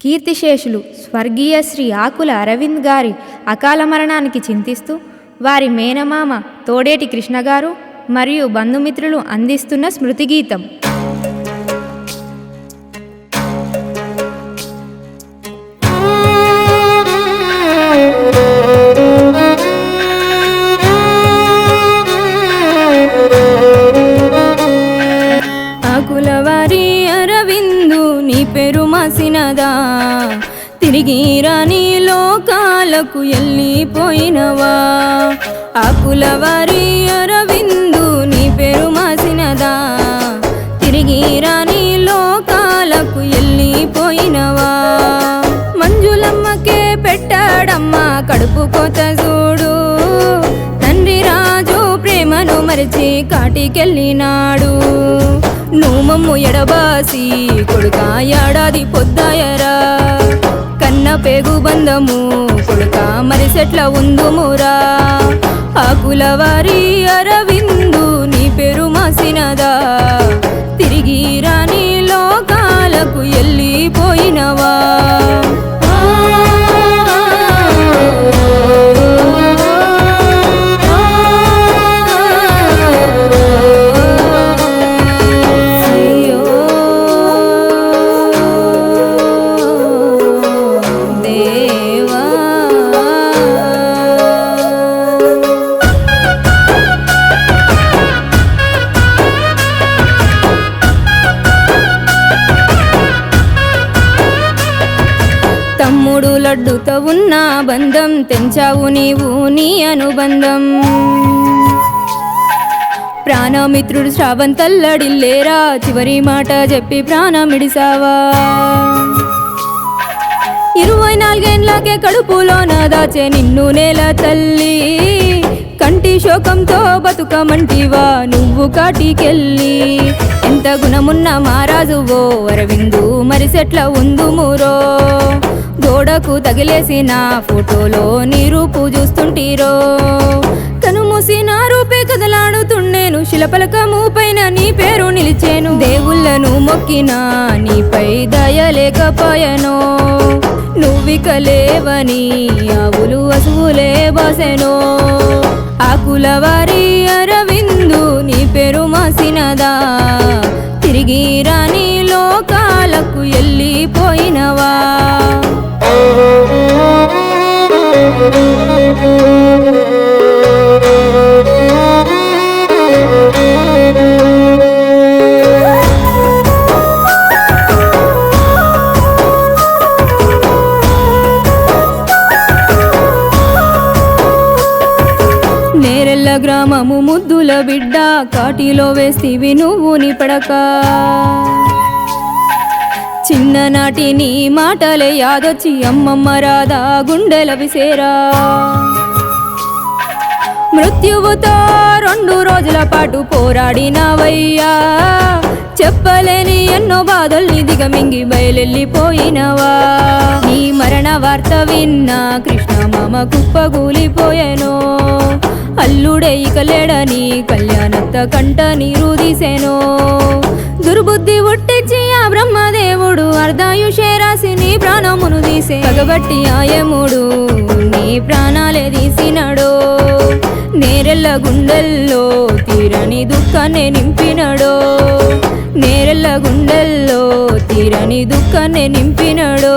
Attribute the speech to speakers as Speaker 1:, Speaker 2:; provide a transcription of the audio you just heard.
Speaker 1: కీర్తిశేషులు స్వర్గీయ శ్రీ ఆకుల అరవింద్ గారి అకాల మరణానికి చింతిస్తూ వారి మేనమామ తోడేటి కృష్ణ గారు మరియు బంధుమిత్రులు అందిస్తున్న స్మృతిగీతం.
Speaker 2: ఆకులవారి అరవిందు నీ పేరు మాసినదా, తిరిగి రాని లోకాలకు వెళ్ళిపోయినవా. ఆకులవారి అరవిందు నీ పేరు మాసినదా, తిరిగి రాని లోకాలకు వెళ్ళిపోయినవా. మంజులమ్మకే పెట్టాడమ్మా కడుపు కోత చూడు, తండ్రి రాజు ప్రేమను మరిచి కాటికెళ్ళినాడు. నువ్వు మమ్ము ఎడబాసి కొడుక ఏడాది పొద్దాయరా, కన్న పేగు బంధము కొడుక మరిసెట్ల ఉందుమురా. ఆకులవారి అరవిందు నీ పేరు మాసినదా, తిరిగి రాని లోకాలకు వెళ్ళిపోయినవా. తమ్ముడు లడ్డుతో ఉన్న బంధం తెంచావు నీవు నీ అనుబంధం. ప్రాణమిత్రుడు శ్రావంతల్లడిల్లేరా, చివరి మాట చెప్పి ప్రాణమిడిసావా. 24 ఏళ్ళకే కడుపులోన దాచే నిన్ను నేల తల్లి, కంటి శోకంతో బతుకమంటివా నువ్వు కాటికెళ్ళి. ఎంత గుణమున్న మారాజువో అరవిందు మరిసెట్ల ఉందుమురో, గోడకు తగిలేసిన ఫోటోలో నీ రూపు చూస్తుంటీరో. కనుమూసిన రూపే కదలాడుతుండేను, శిలపలకము పైన నీ పేరు నిలిచేను. దేవుళ్ళను మొక్కినా నీపై దయలేకపోయెనో, నువ్విక లేవని ఆవులు అసువులే బాసెనో. ఆకులవారి అరవిందు నీ పేరు మాసినదా, తిరిగి రాని లోకాలకు వెళ్ళిపోయినవా. నేరెళ్ళ గ్రామము ముద్దుల బిడ్డ, కాటిలో వేస్తివి నువ్వు నీ పడక. చిన్ననాటి నీ మాటలే యాదొచ్చి అమ్మమ్మ రాధా గుండెల విసేరా. మృత్యువుతో 2 రోజుల పాటు పోరాడినవయ్యా, చెప్పలేని ఎన్నో బాధల్ని దిగమింగి బయలెళ్ళిపోయినవా. నీ మరణ వార్త విన్నా కృష్ణ మామ కుప్పగూలిపోయెనో, అల్లుడే ఇక లేడని కళ్యాణత్త కంట నీరు తీసెనో. దుర్బుద్ధి ఒట్టించి ఆ బ్రహ్మదేవుడు అర్ధాయుషే రాసి నీ ప్రాణమును తీసే. పగబట్టి ఆయముడు నీ ప్రాణాలే తీసినడో, నేరెళ్ళ గుండెల్లో తీరని దుఃఖాన్ని నింపినడో. నేరెళ్ళ గుండెల్లో తీరని దుఃఖాన్ని నింపినడో.